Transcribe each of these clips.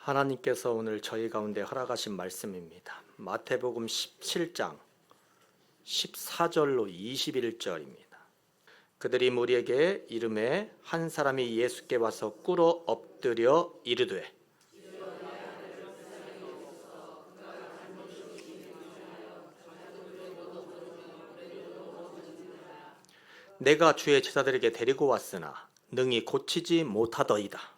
하나님께서 오늘 저희 가운데 허락하신 말씀입니다. 마태복음 17장 14절로 21절입니다. 그들이 무리에게 이르매 한 사람이 예수께 와서 꿇어 엎드려 이르되 내가 주의 제자들에게 데리고 왔으나 능히 고치지 못하더이다.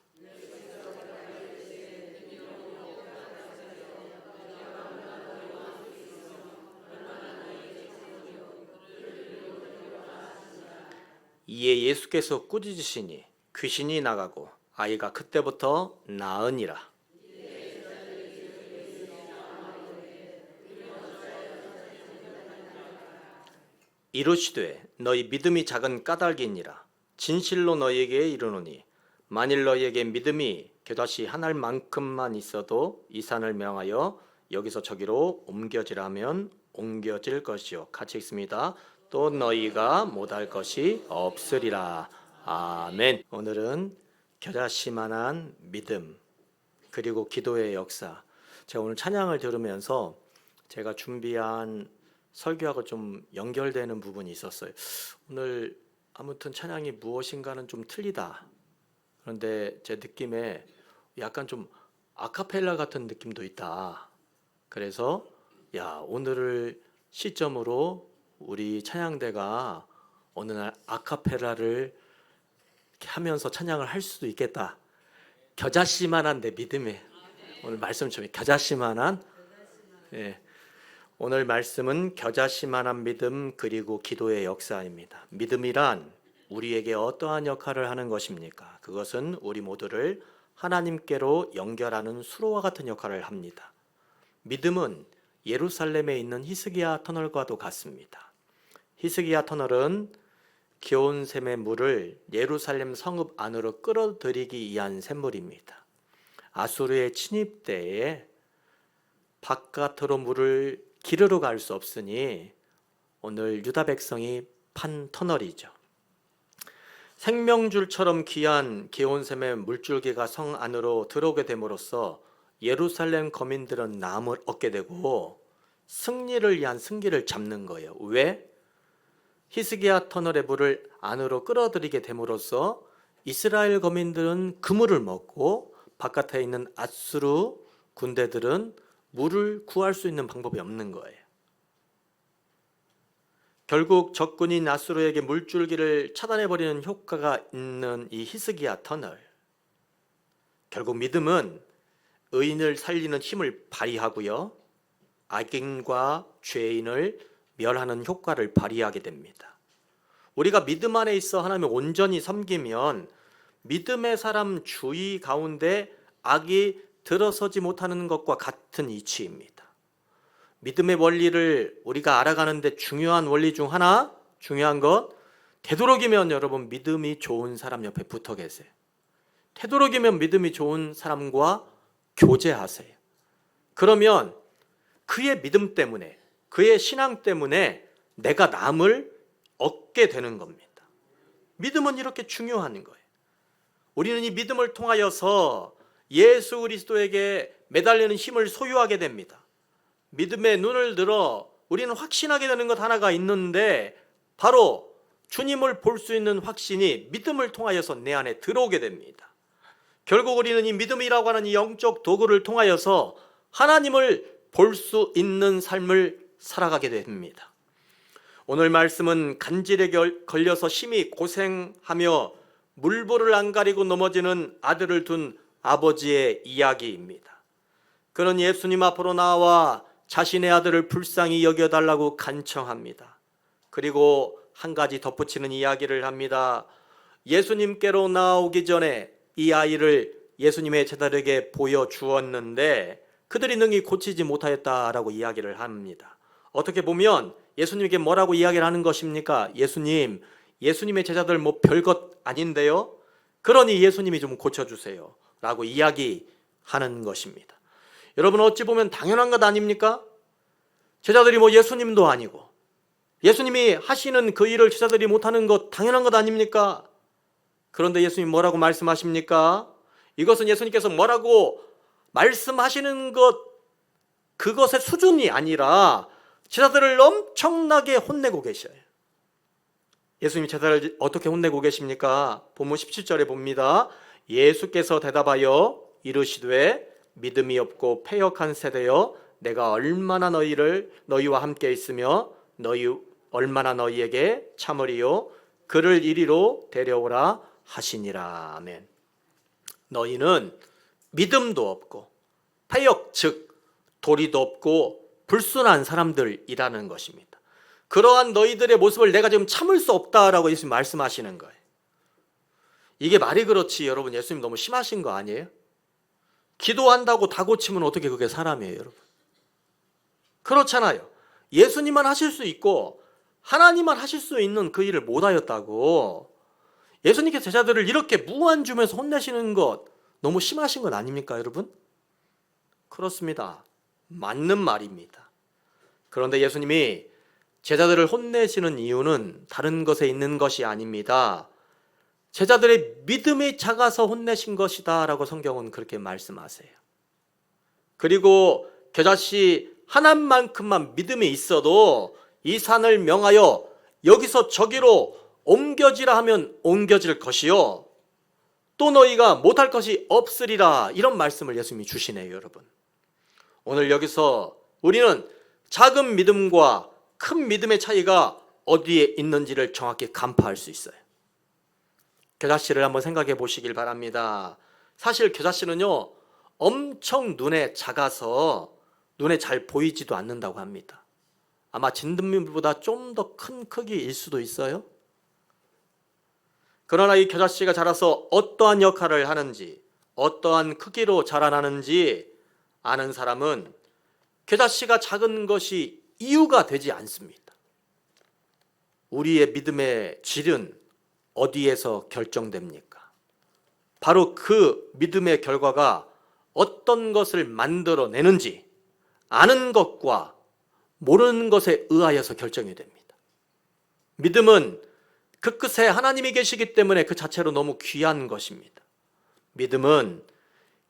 이에 예수께서 꾸짖으시니 귀신이 나가고 아이가 그때부터 나으니라. 이르시되 너희 믿음이 작은 까닭이니라. 진실로 너희에게 이르노니 만일 너희에게 믿음이 겨자씨 한 알만큼만 있어도 이 산을 명하여 여기서 저기로 옮겨지라면 옮겨질 것이요. 같이 읽습니다. 또 너희가 못할 것이 없으리라. 아멘. 오늘은 겨자씨만한 믿음 그리고 기도의 역사. 제가 오늘 찬양을 들으면서 제가 준비한 설교하고 좀 연결되는 부분이 있었어요. 오늘 아무튼 찬양이 무엇인가는 좀 틀리다. 그런데 제 느낌에 약간 좀 아카펠라 같은 느낌도 있다. 그래서 오늘을 시점으로 우리 찬양대가 어느 날 아카펠라를 하면서 찬양을 할 수도 있겠다. 겨자씨만한 내 믿음에 오늘 말씀처럼 겨자씨만한 오늘 말씀은 겨자씨만한 믿음 그리고 기도의 역사입니다. 믿음이란 우리에게 어떠한 역할을 하는 것입니까? 그것은 우리 모두를 하나님께로 연결하는 수로와 같은 역할을 합니다. 믿음은 예루살렘에 있는 히스기야 터널과도 같습니다. 히스기야 터널은 기온샘의 물을 예루살렘 성읍 안으로 끌어들이기 위한 샘물입니다. 아수르의 침입 때에 바깥으로 물을 기르러 갈 수 없으니 오늘 유다 백성이 판 터널이죠. 생명줄처럼 귀한 기온샘의 물줄기가 성 안으로 들어오게 됨으로써 예루살렘 거민들은 나음을 얻게 되고 승리를 위한 승기를 잡는 거예요. 왜? 히스기야 터널의 물을 안으로 끌어들이게 됨으로써 이스라엘 거민들은 그물을 먹고 바깥에 있는 아수르 군대들은 물을 구할 수 있는 방법이 없는 거예요. 결국 적군인 아수르에게 물줄기를 차단해버리는 효과가 있는 이 히스기야 터널. 결국 믿음은 의인을 살리는 힘을 발휘하고요. 악인과 죄인을 멸하는 효과를 발휘하게 됩니다. 우리가 믿음 안에 있어 하나님을 온전히 섬기면 믿음의 사람 주위 가운데 악이 들어서지 못하는 것과 같은 이치입니다. 믿음의 원리를 우리가 알아가는데 중요한 원리 중 하나, 중요한 것, 되도록이면 여러분 믿음이 좋은 사람 옆에 붙어 계세요. 되도록이면 믿음이 좋은 사람과 교제하세요. 그러면 그의 믿음 때문에, 그의 신앙 때문에 내가 남을 얻게 되는 겁니다. 믿음은 이렇게 중요한 거예요. 우리는 이 믿음을 통하여서 예수 그리스도에게 매달리는 힘을 소유하게 됩니다. 믿음의 눈을 들어 우리는 확신하게 되는 것 하나가 있는데 바로 주님을 볼 수 있는 확신이 믿음을 통하여서 내 안에 들어오게 됩니다. 결국 우리는 이 믿음이라고 하는 이 영적 도구를 통하여서 하나님을 볼 수 있는 삶을 살아가게 됩니다. 오늘 말씀은 간질에 걸려서 심히 고생하며 물보를 안 가리고 넘어지는 아들을 둔 아버지의 이야기입니다. 그는 예수님 앞으로 나와 자신의 아들을 불쌍히 여겨달라고 간청합니다. 그리고 한 가지 덧붙이는 이야기를 합니다. 예수님께로 나오기 전에 이 아이를 예수님의 제자들에게 보여주었는데 그들이 능히 고치지 못하였다라고 이야기를 합니다. 어떻게 보면 예수님에게 뭐라고 이야기를 하는 것입니까? 예수님의 제자들 뭐 별것 아닌데요? 그러니 예수님이 좀 고쳐주세요 라고 이야기하는 것입니다. 여러분 어찌 보면 당연한 것 아닙니까? 제자들이 뭐 예수님도 아니고 예수님이 하시는 그 일을 제자들이 못하는 것 당연한 것 아닙니까? 그런데 예수님 뭐라고 말씀하십니까? 이것은 예수님께서 뭐라고 말씀하시는 것, 그것의 수준이 아니라 제자들을 엄청나게 혼내고 계셔요. 예수님이 제자를 어떻게 혼내고 계십니까? 본문 17절에 봅니다. 예수께서 대답하여 이르시되 믿음이 없고 패역한 세대여, 내가 얼마나 너희와 함께 있으며 얼마나 너희에게 참으리요. 그를 이리로 데려오라 하시니라. 아멘. 너희는 믿음도 없고 패역, 즉 도리도 없고 불순한 사람들이라는 것입니다. 그러한 너희들의 모습을 내가 지금 참을 수 없다라고 예수님 말씀하시는 거예요. 이게 말이 그렇지 여러분, 예수님 너무 심하신 거 아니에요? 기도한다고 다 고치면 어떻게 그게 사람이에요 여러분? 그렇잖아요. 예수님만 하실 수 있고 하나님만 하실 수 있는 그 일을 못하였다고 예수님께서 제자들을 이렇게 무한주면서 혼내시는 것 너무 심하신 건 아닙니까 여러분? 그렇습니다. 맞는 말입니다. 그런데 예수님이 제자들을 혼내시는 이유는 다른 것에 있는 것이 아닙니다. 제자들의 믿음이 작아서 혼내신 것이다 라고 성경은 그렇게 말씀하세요. 그리고 겨자씨 하나만큼만 믿음이 있어도 이 산을 명하여 여기서 저기로 옮겨지라 하면 옮겨질 것이요, 또 너희가 못할 것이 없으리라, 이런 말씀을 예수님이 주시네요 여러분. 오늘 여기서 우리는 작은 믿음과 큰 믿음의 차이가 어디에 있는지를 정확히 간파할 수 있어요. 겨자씨를 한번 생각해 보시길 바랍니다. 사실 겨자씨는요 엄청 눈에 작아서 눈에 잘 보이지도 않는다고 합니다. 아마 진드미보다 좀 더 큰 크기일 수도 있어요. 그러나 이 겨자씨가 자라서 어떠한 역할을 하는지, 어떠한 크기로 자라나는지 아는 사람은 겨자씨가 작은 것이 이유가 되지 않습니다. 우리의 믿음의 질은 어디에서 결정됩니까? 바로 그 믿음의 결과가 어떤 것을 만들어내는지 아는 것과 모르는 것에 의하여서 결정이 됩니다. 믿음은 그 끝에 하나님이 계시기 때문에 그 자체로 너무 귀한 것입니다. 믿음은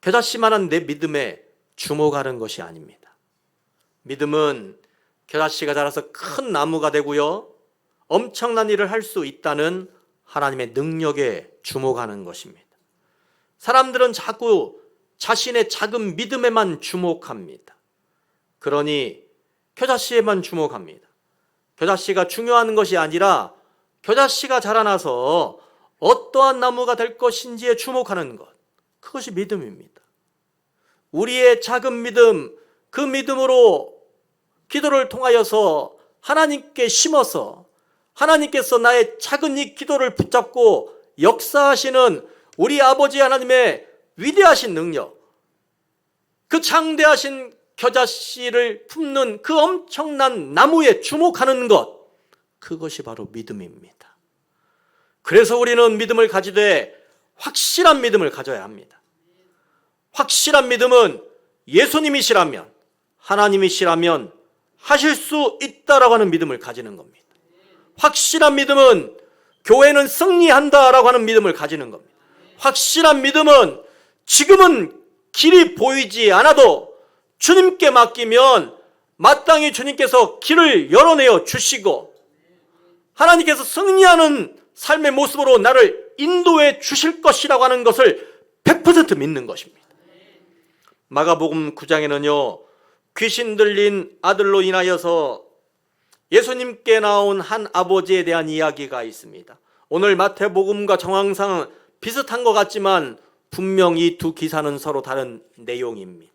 겨자씨만한 내 믿음에 주목하는 것이 아닙니다. 믿음은 겨자씨가 자라서 큰 나무가 되고요, 엄청난 일을 할 수 있다는 하나님의 능력에 주목하는 것입니다. 사람들은 자꾸 자신의 작은 믿음에만 주목합니다. 그러니 겨자씨에만 주목합니다. 겨자씨가 중요한 것이 아니라 겨자씨가 자라나서 어떠한 나무가 될 것인지에 주목하는 것, 그것이 믿음입니다. 우리의 작은 믿음, 그 믿음으로 기도를 통하여서 하나님께 심어서 하나님께서 나의 작은 이 기도를 붙잡고 역사하시는 우리 아버지 하나님의 위대하신 능력, 그 장대하신 겨자씨를 품는 그 엄청난 나무에 주목하는 것, 그것이 바로 믿음입니다. 그래서 우리는 믿음을 가지되 확실한 믿음을 가져야 합니다. 확실한 믿음은 예수님이시라면, 하나님이시라면 하실 수 있다라고 하는 믿음을 가지는 겁니다. 확실한 믿음은 교회는 승리한다라고 하는 믿음을 가지는 겁니다. 확실한 믿음은 지금은 길이 보이지 않아도 주님께 맡기면 마땅히 주님께서 길을 열어내어 주시고 하나님께서 승리하는 삶의 모습으로 나를 인도해 주실 것이라고 하는 것을 100% 믿는 것입니다. 마가복음 9장에는요 귀신 들린 아들로 인하여서 예수님께 나온 한 아버지에 대한 이야기가 있습니다. 오늘 마태복음과 정황상 비슷한 것 같지만 분명 이 두 기사는 서로 다른 내용입니다.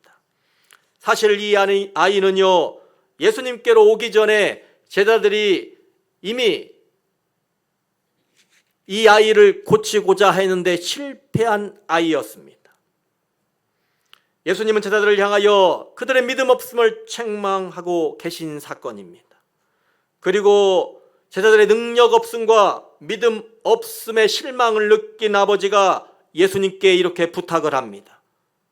사실 이 아이는요 예수님께로 오기 전에 제자들이 이미 이 아이를 고치고자 했는데 실패한 아이였습니다. 예수님은 제자들을 향하여 그들의 믿음 없음을 책망하고 계신 사건입니다. 그리고 제자들의 능력 없음과 믿음 없음의 실망을 느낀 아버지가 예수님께 이렇게 부탁을 합니다.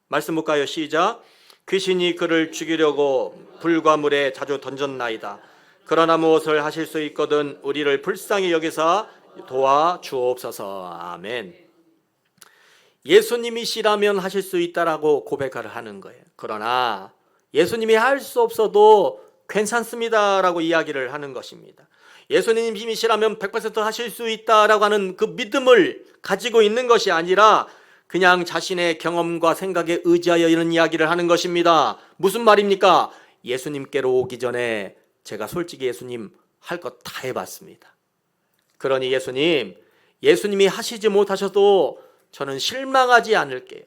말씀 볼까요? 시작. 귀신이 그를 죽이려고 불과 물에 자주 던졌나이다. 그러나 무엇을 하실 수 있거든 우리를 불쌍히 여기사 도와 주옵소서. 아멘. 예수님이시라면 하실 수 있다라고 고백을 하는 거예요. 그러나 예수님이 할 수 없어도 괜찮습니다라고 이야기를 하는 것입니다. 예수님이시라면 100% 하실 수 있다라고 하는 그 믿음을 가지고 있는 것이 아니라 그냥 자신의 경험과 생각에 의지하여 이런 이야기를 하는 것입니다. 무슨 말입니까? 예수님께로 오기 전에 제가 솔직히 예수님 할 것 다 해봤습니다. 그러니 예수님이 하시지 못하셔도 저는 실망하지 않을게요.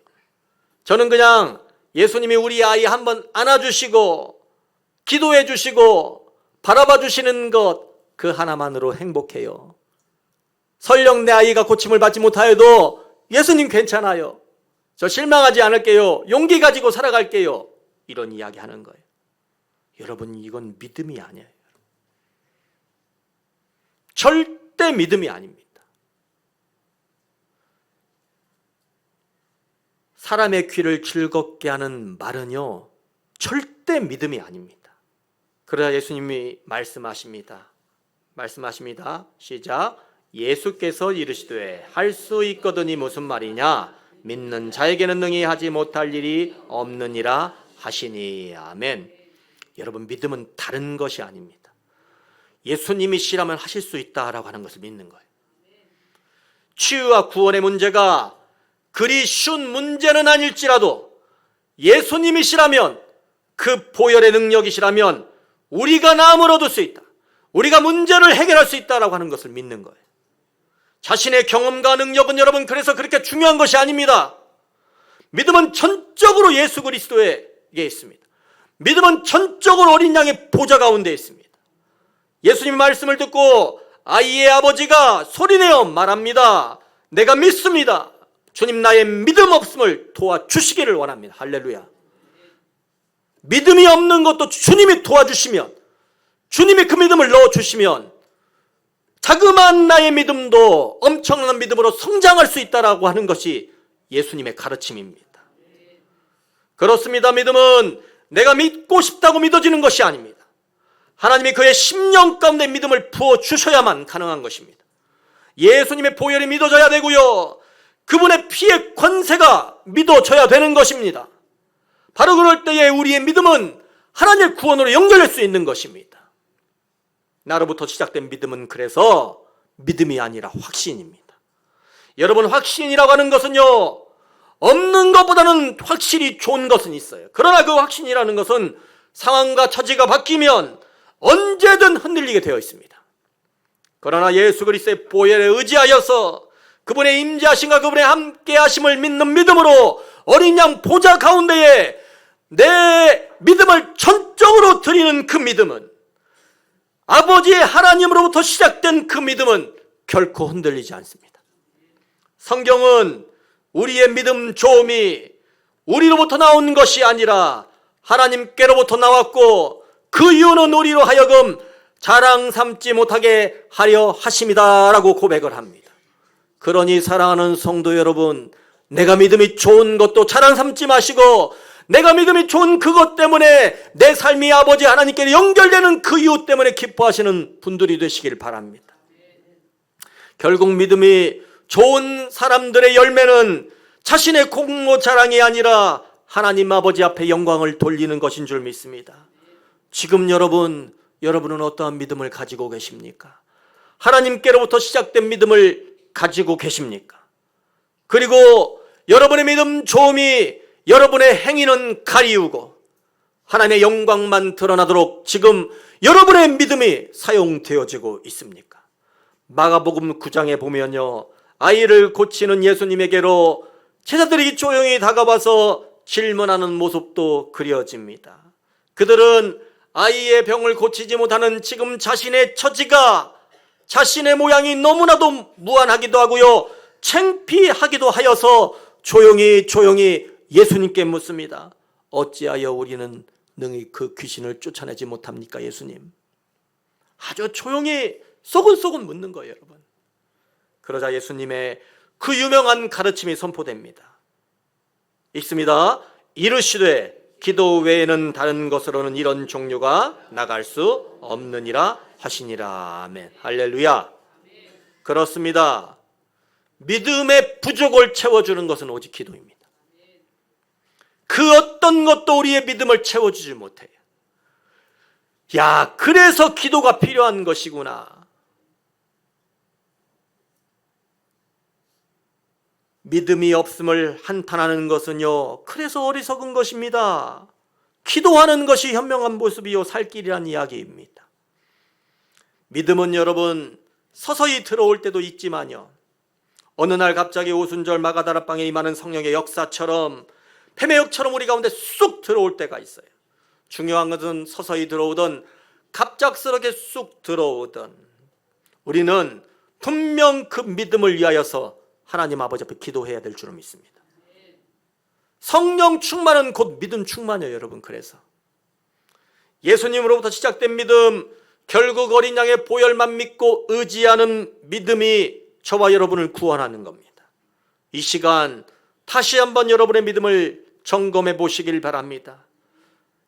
저는 그냥 예수님이 우리 아이 한번 안아주시고 기도해 주시고 바라봐 주시는 것 그 하나만으로 행복해요. 설령 내 아이가 고침을 받지 못하여도 예수님 괜찮아요. 저 실망하지 않을게요. 용기 가지고 살아갈게요. 이런 이야기 하는 거예요. 여러분, 이건 믿음이 아니에요. 절대 믿음이 아닙니다. 사람의 귀를 즐겁게 하는 말은요, 절대 믿음이 아닙니다. 그러나 예수님이 말씀하십니다. 시작. 예수께서 이르시되 할 수 있거든이 무슨 말이냐? 믿는 자에게는 능히 하지 못할 일이 없느니라 하시니. 아멘. 여러분, 믿음은 다른 것이 아닙니다. 예수님이시라면 하실 수 있다라고 하는 것을 믿는 거예요. 치유와 구원의 문제가 그리 쉬운 문제는 아닐지라도 예수님이시라면, 그 보혈의 능력이시라면 우리가 나음을 얻을 수 있다, 우리가 문제를 해결할 수 있다라고 하는 것을 믿는 거예요. 자신의 경험과 능력은 여러분 그래서 그렇게 중요한 것이 아닙니다. 믿음은 전적으로 예수 그리스도에게 있습니다. 믿음은 전적으로 어린 양의 보좌 가운데 있습니다. 예수님 말씀을 듣고 아이의 아버지가 소리내어 말합니다. 내가 믿습니다. 주님, 나의 믿음 없음을 도와주시기를 원합니다. 할렐루야. 믿음이 없는 것도 주님이 도와주시면, 주님이 그 믿음을 넣어주시면 자그마한 나의 믿음도 엄청난 믿음으로 성장할 수 있다라고 하는 것이 예수님의 가르침입니다. 그렇습니다. 믿음은 내가 믿고 싶다고 믿어지는 것이 아닙니다. 하나님이 그의 심령 가운데 믿음을 부어주셔야만 가능한 것입니다. 예수님의 보혈이 믿어져야 되고요, 그분의 피의 권세가 믿어져야 되는 것입니다. 바로 그럴 때에 우리의 믿음은 하나님의 구원으로 연결될 수 있는 것입니다. 나로부터 시작된 믿음은 그래서 믿음이 아니라 확신입니다. 여러분, 확신이라고 하는 것은요, 없는 것보다는 확실히 좋은 것은 있어요. 그러나 그 확신이라는 것은 상황과 처지가 바뀌면 언제든 흔들리게 되어 있습니다. 그러나 예수 그리스도의 보혈에 의지하여서 그분의 임재하심과 그분의 함께하심을 믿는 믿음으로 어린 양 보좌 가운데에 내 믿음을 전적으로 드리는 그 믿음은, 아버지의 하나님으로부터 시작된 그 믿음은 결코 흔들리지 않습니다. 성경은 우리의 믿음 좋음이 우리로부터 나온 것이 아니라 하나님께로부터 나왔고, 그 이유는 우리로 하여금 자랑 삼지 못하게 하려 하심이다 라고 고백을 합니다. 그러니 사랑하는 성도 여러분, 내가 믿음이 좋은 것도 자랑 삼지 마시고, 내가 믿음이 좋은 그것 때문에 내 삶이 아버지 하나님께 연결되는 그 이유 때문에 기뻐하시는 분들이 되시길 바랍니다. 결국 믿음이 좋은 사람들의 열매는 자신의 공로 자랑이 아니라 하나님 아버지 앞에 영광을 돌리는 것인 줄 믿습니다. 지금 여러분은 어떠한 믿음을 가지고 계십니까? 하나님께로부터 시작된 믿음을 가지고 계십니까? 그리고 여러분의 믿음 좋음이 여러분의 행위는 가리우고 하나님의 영광만 드러나도록 지금 여러분의 믿음이 사용되어지고 있습니까? 마가복음 9장에 보면요, 아이를 고치는 예수님에게로 제자들이 조용히 다가와서 질문하는 모습도 그려집니다. 그들은 아이의 병을 고치지 못하는 지금 자신의 처지가, 자신의 모양이 너무나도 무안하기도 하고요, 창피하기도 하여서 조용히 예수님께 묻습니다. 어찌하여 우리는 능히 그 귀신을 쫓아내지 못합니까, 예수님? 아주 조용히 소근소근 묻는 거예요, 여러분. 그러자 예수님의 그 유명한 가르침이 선포됩니다. 읽습니다. 이르시되 기도 외에는 다른 것으로는 이런 종류가 나갈 수 없느니라 하시니라. 아멘. 할렐루야. 그렇습니다. 믿음의 부족을 채워주는 것은 오직 기도입니다. 그 어떤 것도 우리의 믿음을 채워주지 못해요. 야, 그래서 기도가 필요한 것이구나. 믿음이 없음을 한탄하는 것은요, 그래서 어리석은 것입니다. 기도하는 것이 현명한 모습이요 살 길이란 이야기입니다. 믿음은 여러분 서서히 들어올 때도 있지만요, 어느 날 갑자기 오순절 마가다락방에 임하는 성령의 역사처럼 패매역처럼 우리 가운데 쑥 들어올 때가 있어요. 중요한 것은 서서히 들어오든 갑작스럽게 쑥 들어오든 우리는 분명 그 믿음을 위하여서 하나님 아버지 앞에 기도해야 될 줄을 믿습니다. 성령 충만은 곧 믿음 충만이에요, 여러분. 그래서 예수님으로부터 시작된 믿음, 결국 어린 양의 보혈만 믿고 의지하는 믿음이 저와 여러분을 구원하는 겁니다. 이 시간 다시 한번 여러분의 믿음을 점검해 보시길 바랍니다.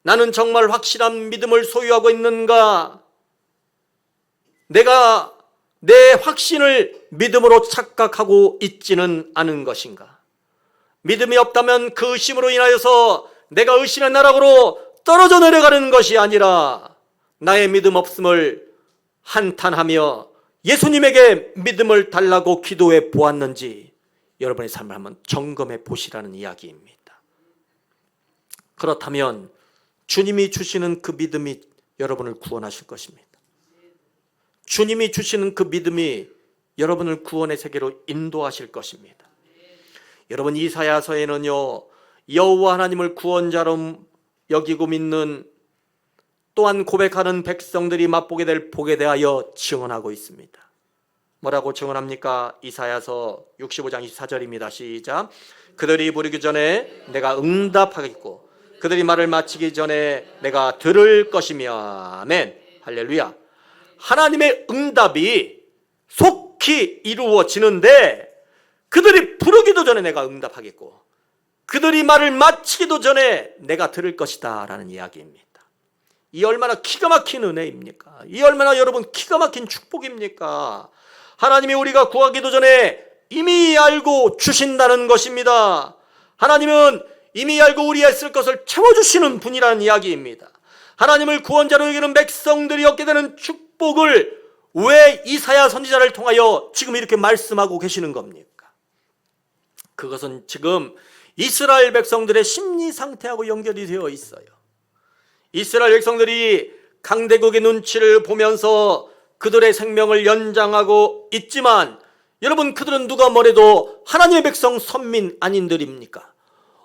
나는 정말 확실한 믿음을 소유하고 있는가? 내가 내 확신을 믿음으로 착각하고 있지는 않은 것인가? 믿음이 없다면 그 의심으로 인하여서 내가 의심의 나락으로 떨어져 내려가는 것이 아니라 나의 믿음 없음을 한탄하며 예수님에게 믿음을 달라고 기도해 보았는지 여러분의 삶을 한번 점검해 보시라는 이야기입니다. 그렇다면 주님이 주시는 그 믿음이 여러분을 구원하실 것입니다. 주님이 주시는 그 믿음이 여러분을 구원의 세계로 인도하실 것입니다. 여러분, 이사야서에는요, 여호와 하나님을 구원자로 여기고 믿는, 또한 고백하는 백성들이 맛보게 될 복에 대하여 증언하고 있습니다. 뭐라고 증언합니까? 이사야서 65장 24절입니다. 시작. 그들이 부르기 전에 내가 응답하겠고 그들이 말을 마치기 전에 내가 들을 것이며. 아멘. 할렐루야. 하나님의 응답이 속히 이루어지는데 그들이 부르기도 전에 내가 응답하겠고 그들이 말을 마치기도 전에 내가 들을 것이다 라는 이야기입니다. 이 얼마나 기가 막힌 은혜입니까? 이 얼마나 여러분 기가 막힌 축복입니까? 하나님이 우리가 구하기도 전에 이미 알고 주신다는 것입니다. 하나님은 이미 알고 우리가 있을 것을 채워주시는 분이라는 이야기입니다. 하나님을 구원자로 여기는 백성들이 얻게 되는 축복을 왜 이사야 선지자를 통하여 지금 이렇게 말씀하고 계시는 겁니까? 그것은 지금 이스라엘 백성들의 심리 상태하고 연결이 되어 있어요. 이스라엘 백성들이 강대국의 눈치를 보면서 그들의 생명을 연장하고 있지만 여러분, 그들은 누가 뭐래도 하나님의 백성 선민 아닌들입니까?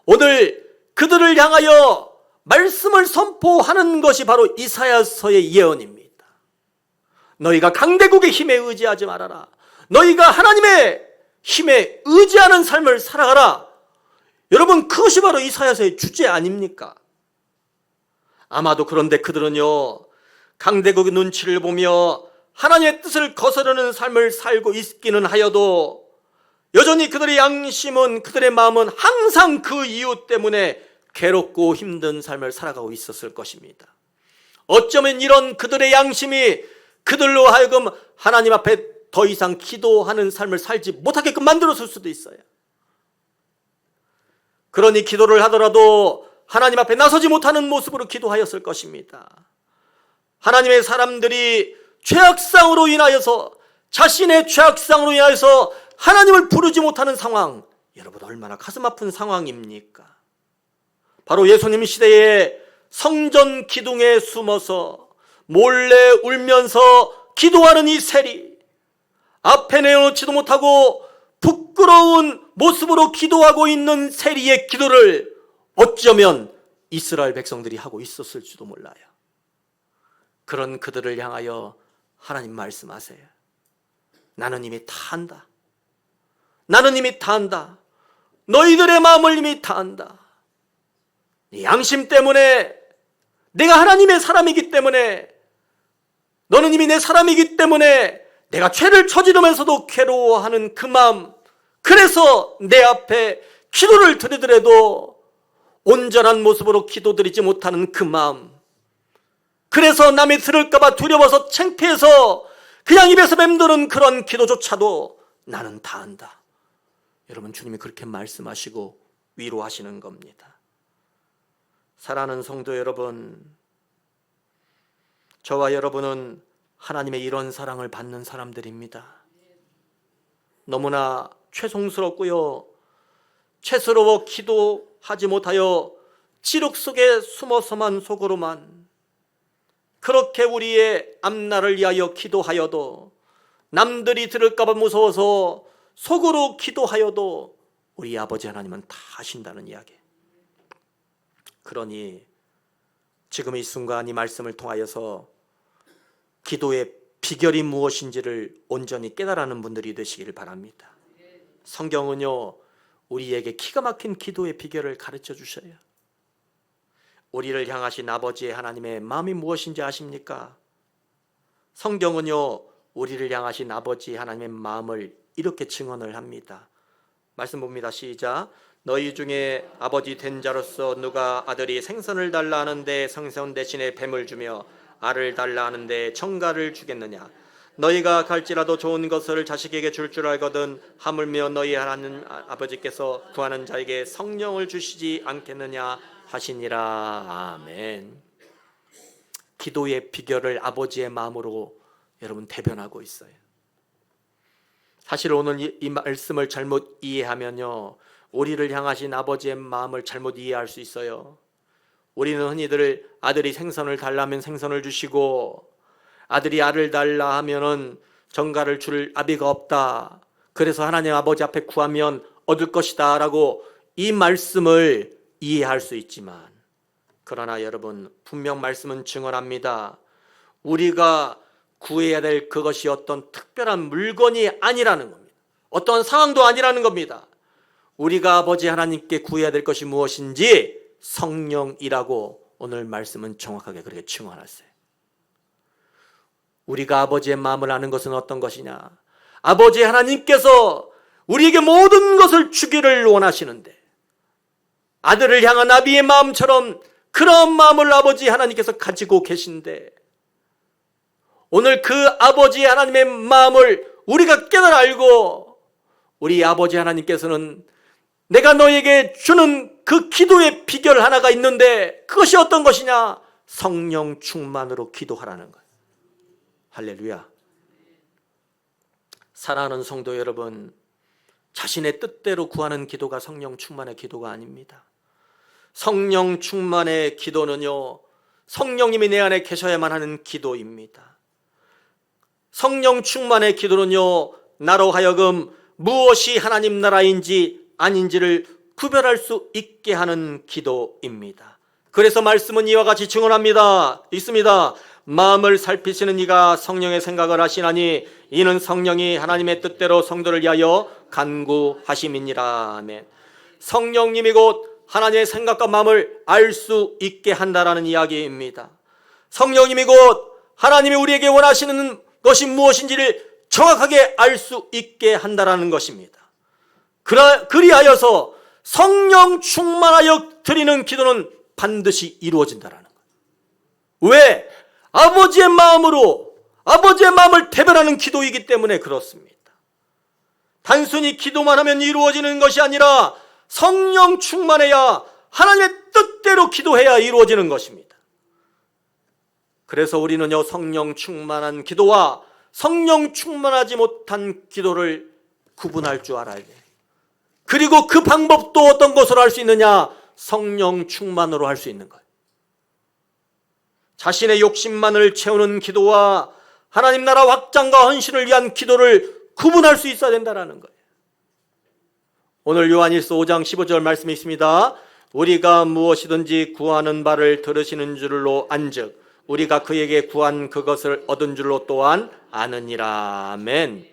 오늘 그들을 향하여 말씀을 선포하는 것이 바로 이사야서의 예언입니다. 너희가 강대국의 힘에 의지하지 말아라. 너희가 하나님의 힘에 의지하는 삶을 살아가라. 여러분, 그것이 바로 이사야서의 주제 아닙니까? 아마도 그런데 그들은요, 강대국의 눈치를 보며 하나님의 뜻을 거스르는 삶을 살고 있기는 하여도 여전히 그들의 양심은, 그들의 마음은 항상 그 이유 때문에 괴롭고 힘든 삶을 살아가고 있었을 것입니다. 어쩌면 이런 그들의 양심이 그들로 하여금 하나님 앞에 더 이상 기도하는 삶을 살지 못하게끔 만들었을 수도 있어요. 그러니 기도를 하더라도 하나님 앞에 나서지 못하는 모습으로 기도하였을 것입니다. 하나님의 사람들이 죄악상으로 인하여서, 자신의 죄악상으로 인하여서 하나님을 부르지 못하는 상황, 여러분 얼마나 가슴 아픈 상황입니까? 바로 예수님 시대에 성전 기둥에 숨어서 몰래 울면서 기도하는 이 세리, 앞에 내어놓지도 못하고 부끄러운 모습으로 기도하고 있는 세리의 기도를 어쩌면 이스라엘 백성들이 하고 있었을지도 몰라요. 그런 그들을 향하여 하나님 말씀하세요. 나는 이미 다 안다. 나는 이미 다 안다. 너희들의 마음을 이미 다 안다. 네 양심 때문에, 내가 하나님의 사람이기 때문에, 너는 이미 내 사람이기 때문에 내가 죄를 저지르면서도 괴로워하는 그 마음, 그래서 내 앞에 기도를 드리더라도 온전한 모습으로 기도드리지 못하는 그 마음, 그래서 남이 들을까봐 두려워서 창피해서 그냥 입에서 맴도는 그런 기도조차도 나는 다 안다. 여러분, 주님이 그렇게 말씀하시고 위로하시는 겁니다. 사랑하는 성도 여러분, 저와 여러분은 하나님의 이런 사랑을 받는 사람들입니다. 너무나 죄송스럽고요, 죄스러워 기도하지 못하여 지륵 속에 숨어서만 속으로만 그렇게 우리의 앞날을 위하여 기도하여도, 남들이 들을까봐 무서워서 속으로 기도하여도 우리 아버지 하나님은 다 하신다는 이야기. 그러니 지금 이 순간 이 말씀을 통하여서 기도의 비결이 무엇인지를 온전히 깨달아는 분들이 되시길 바랍니다. 성경은요, 우리에게 기가 막힌 기도의 비결을 가르쳐 주셔요. 우리를 향하신 아버지의 하나님의 마음이 무엇인지 아십니까? 성경은요, 우리를 향하신 아버지 하나님의 마음을 이렇게 증언을 합니다. 말씀 봅니다. 시작. 너희 중에 아버지 된 자로서 누가 아들이 생선을 달라 하는데 생선 대신에 뱀을 주며 알을 달라 하는데 청가를 주겠느냐? 너희가 갈지라도 좋은 것을 자식에게 줄 알거든 하물며 너희 하나님 아버지께서 구하는 자에게 성령을 주시지 않겠느냐 하시니라. 아멘. 기도의 비결을 아버지의 마음으로 여러분 대변하고 있어요. 사실 오늘 이 말씀을 잘못 이해하면요, 우리를 향하신 아버지의 마음을 잘못 이해할 수 있어요. 우리는 흔히들 아들이 생선을 달라면 생선을 주시고, 아들이 알을 달라 하면은 정가를 줄 아비가 없다, 그래서 하나님 아버지 앞에 구하면 얻을 것이다 라고 이 말씀을 이해할 수 있지만, 그러나 여러분, 분명 말씀은 증언합니다. 우리가 구해야 될 그것이 어떤 특별한 물건이 아니라는 겁니다. 어떤 상황도 아니라는 겁니다. 우리가 아버지 하나님께 구해야 될 것이 무엇인지 성령이라고 오늘 말씀은 정확하게 그렇게 증언했어요. 우리가 아버지의 마음을 아는 것은 어떤 것이냐? 아버지 하나님께서 우리에게 모든 것을 주기를 원하시는데, 아들을 향한 아비의 마음처럼 그런 마음을 아버지 하나님께서 가지고 계신데, 오늘 그 아버지 하나님의 마음을 우리가 깨달아 알고, 우리 아버지 하나님께서는 내가 너에게 주는 그 기도의 비결 하나가 있는데, 그것이 어떤 것이냐? 성령 충만으로 기도하라는 거예요. 할렐루야. 사랑하는 성도 여러분, 자신의 뜻대로 구하는 기도가 성령 충만의 기도가 아닙니다. 성령 충만의 기도는요, 성령님이 내 안에 계셔야만 하는 기도입니다. 성령 충만의 기도는요, 나로 하여금 무엇이 하나님 나라인지 아닌지를 구별할 수 있게 하는 기도입니다. 그래서 말씀은 이와 같이 증언합니다. 있습니다. 마음을 살피시는 이가 성령의 생각을 하시나니 이는 성령이 하나님의 뜻대로 성도를 위하여 간구하심이니라. 아멘. 성령님이 곧 하나님의 생각과 마음을 알 수 있게 한다라는 이야기입니다. 성령님이 곧 하나님이 우리에게 원하시는 것이 무엇인지를 정확하게 알 수 있게 한다라는 것입니다. 그리하여서 성령 충만하여 드리는 기도는 반드시 이루어진다라는 거예요. 왜? 아버지의 마음으로, 아버지의 마음을 대변하는 기도이기 때문에 그렇습니다. 단순히 기도만 하면 이루어지는 것이 아니라 성령 충만해야 하나님의 뜻대로 기도해야 이루어지는 것입니다. 그래서 우리는요, 성령 충만한 기도와 성령 충만하지 못한 기도를 구분할 줄 알아야 돼요. 그리고 그 방법도 어떤 것으로 할 수 있느냐? 성령 충만으로 할 수 있는 거예요. 자신의 욕심만을 채우는 기도와 하나님 나라 확장과 헌신을 위한 기도를 구분할 수 있어야 된다는 거예요. 오늘 요한일서 5장 15절 말씀이 있습니다. 우리가 무엇이든지 구하는 바를 들으시는 줄로 안즉 우리가 그에게 구한 그것을 얻은 줄로 또한 아느니라. 아멘.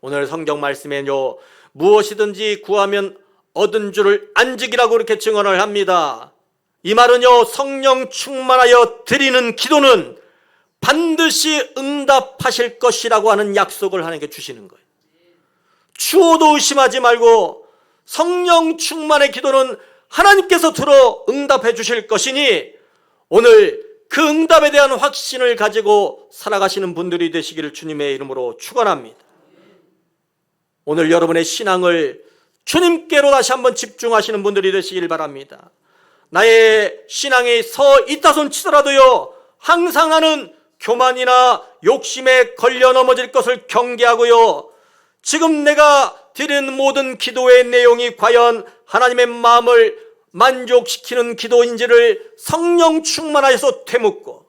오늘 성경 말씀에요, 무엇이든지 구하면 얻은 줄을 안즉이라고 이렇게 증언을 합니다. 이 말은요, 성령 충만하여 드리는 기도는 반드시 응답하실 것이라고 하는 약속을 하나님께 주시는 거예요. 추호도 의심하지 말고 성령 충만의 기도는 하나님께서 들어 응답해 주실 것이니 오늘 그 응답에 대한 확신을 가지고 살아가시는 분들이 되시기를 주님의 이름으로 축원합니다. 오늘 여러분의 신앙을 주님께로 다시 한번 집중하시는 분들이 되시길 바랍니다. 나의 신앙에 서 있다 손 치더라도요, 항상 나는 교만이나 욕심에 걸려 넘어질 것을 경계하고요, 지금 내가 드리는 모든 기도의 내용이 과연 하나님의 마음을 만족시키는 기도인지를 성령 충만하여서 되묻고,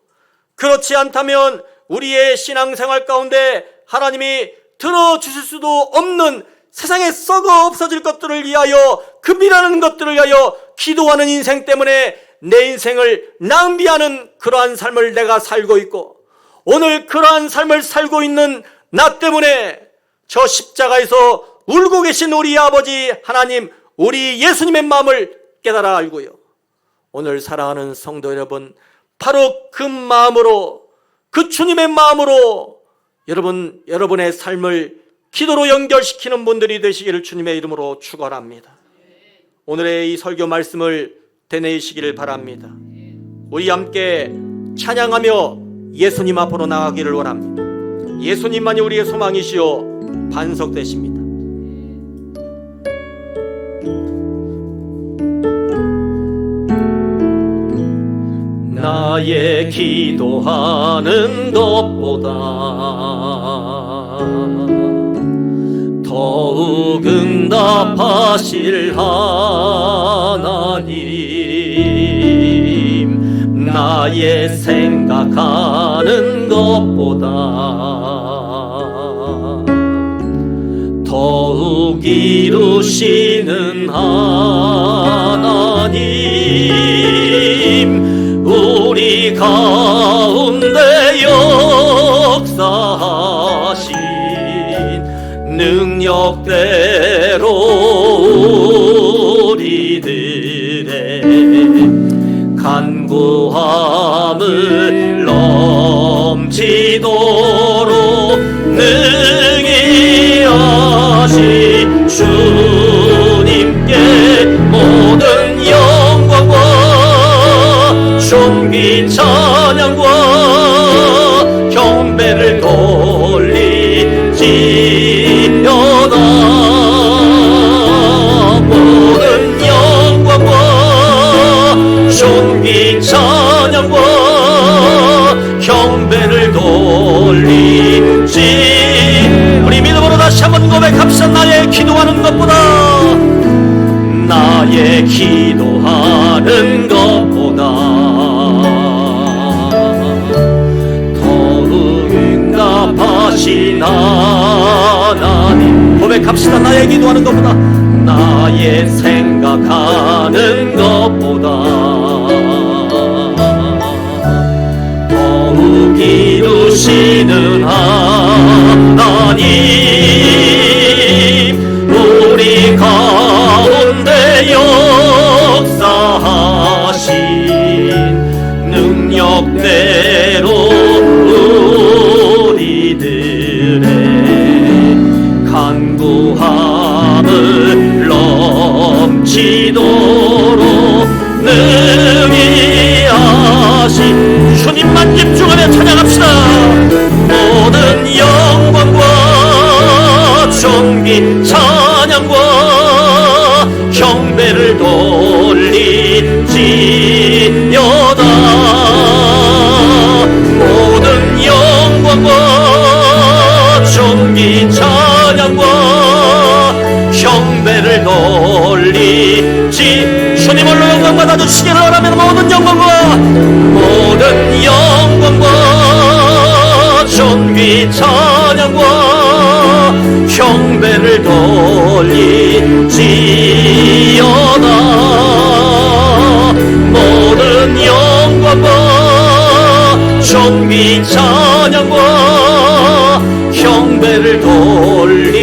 그렇지 않다면 우리의 신앙생활 가운데 하나님이 들어주실 수도 없는 세상에 썩어 없어질 것들을 위하여, 금이라는 것들을 위하여 기도하는 인생 때문에 내 인생을 낭비하는 그러한 삶을 내가 살고 있고, 오늘 그러한 삶을 살고 있는 나 때문에 저 십자가에서 울고 계신 우리 아버지 하나님, 우리 예수님의 마음을 깨달아 알고요, 오늘 사랑하는 성도 여러분, 바로 그 마음으로, 그 주님의 마음으로 여러분의 삶을 기도로 연결시키는 분들이 되시기를 주님의 이름으로 축원합니다. 오늘의 이 설교 말씀을 되뇌이시기를 바랍니다. 우리 함께 찬양하며 예수님 앞으로 나가기를 원합니다. 예수님만이 우리의 소망이시요 반석 되십니다. 나의 기도하는 것보다 더욱 응답하실 하나님, 나의 생각하는 것보다 더욱 이루시는 하나님, 우리 가운데 역사하신 능력대로 우리들의 간구함을 넘치도록 능히 하신 주님께 모든 영광과 존귀 찬양과 경배를 돌리지어다. 모든 영광과 존귀 찬양과 경배를 돌리지. 우리 믿음으로 다시 한번 고백합시다. 나의 기도하는 것보다, 나의 기도하는 것보다 더욱 응답하신 하나님. 고백합시다. 나의 기도하는 것보다, 나의 생각하는 것보다 더욱 이루시는 하나님, 우리 가운데 역사하신 능력대로 우리들의 간구함을 넘치도록 능히 하신 주님만 집중하며 찬양합시다. 모든 영광과 존귀 찬양과 경배를 돌리지어다. 모든 영광과 존귀 찬양과 경배를 돌리지. 주님 홀로 영광 받아주시기를 원하면 모든 영광과 존귀 찬양과 경배를 돌리지어다. 모든 영광과 존귀 찬양과 경배를 돌리지어다.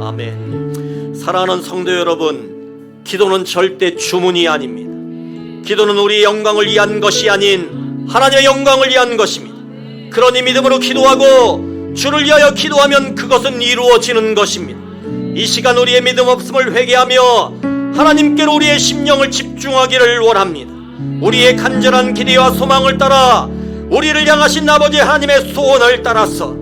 아멘. 사랑하는 성도 여러분, 기도는 절대 주문이 아닙니다. 기도는 우리의 영광을 위한 것이 아닌 하나님의 영광을 위한 것입니다. 그러니 믿음으로 기도하고 주를 위하여 기도하면 그것은 이루어지는 것입니다. 이 시간 우리의 믿음 없음을 회개하며 하나님께로 우리의 심령을 집중하기를 원합니다. 우리의 간절한 기대와 소망을 따라 우리를 향하신 아버지 하나님의 소원을 따라서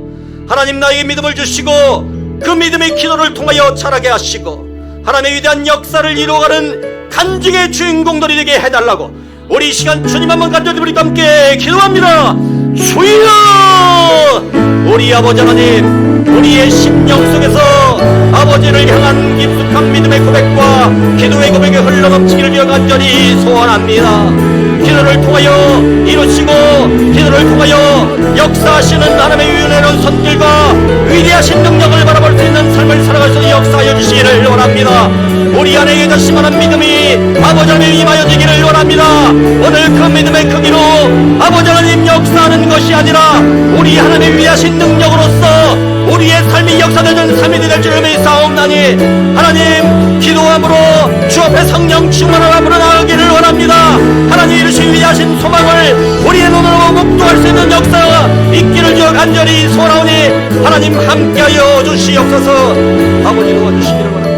하나님 나에게 믿음을 주시고 그 믿음의 기도를 통하여 자라게 하시고 하나님의 위대한 역사를 이루어가는 간증의 주인공들이 되게 해달라고 우리 이 시간 주님 한번 간절히 우리 함께 기도합니다. 주여, 우리 아버지 하나님, 우리의 심령 속에서 아버지를 향한 깊숙한 믿음의 고백과 기도의 고백이 흘러넘치기를 위해 간절히 소원합니다. 기도를 통하여 이루시고 기도를 통하여 역사하시는 하나님의 위대한 손길과 위대하신 능력을 바라볼 수 있는 삶을 살아갈 수 있는 역사하여 주시기를 원합니다. 우리 안에 다시만한 믿음이 아버지 하나님 임하여지기를 원합니다. 오늘 그 믿음의 크기로 아버지 하나님 역사하는 것이 아니라 우리 하나님의 위대하신 능력으로서 우리의 삶이 역사되는 삶이 될 줄을 믿사옵나니 하나님 기도함으로 주 앞에 성령 충만함으로 나아가기를 원합니다. 하나님 이루신 위대하신 소망을 우리의 눈으로 목도할 수 있는 역사가 있기를 주여 간절히 소원하오니 하나님 함께하여 주시옵소서. 아버지 도와주시기를 원합니다.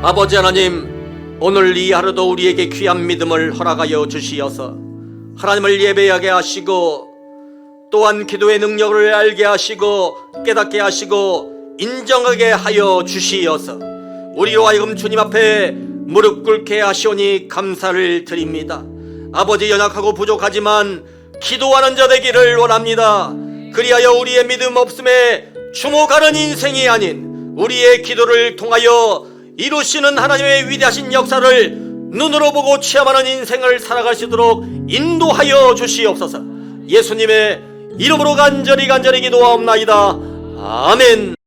아버지 하나님, 오늘 이 하루도 우리에게 귀한 믿음을 허락하여 주시어서 하나님을 예배하게 하시고 또한 기도의 능력을 알게 하시고 깨닫게 하시고 인정하게 하여 주시어서 우리로 하여금 주님 앞에 무릎 꿇게 하시오니 감사를 드립니다. 아버지, 연약하고 부족하지만 기도하는 자 되기를 원합니다. 그리하여 우리의 믿음 없음에 주목하는 인생이 아닌 우리의 기도를 통하여 이루시는 하나님의 위대하신 역사를 눈으로 보고 체험하는 인생을 살아갈 수 있도록 인도하여 주시옵소서. 예수님의 이름으로 간절히 기도하옵나이다. 아멘.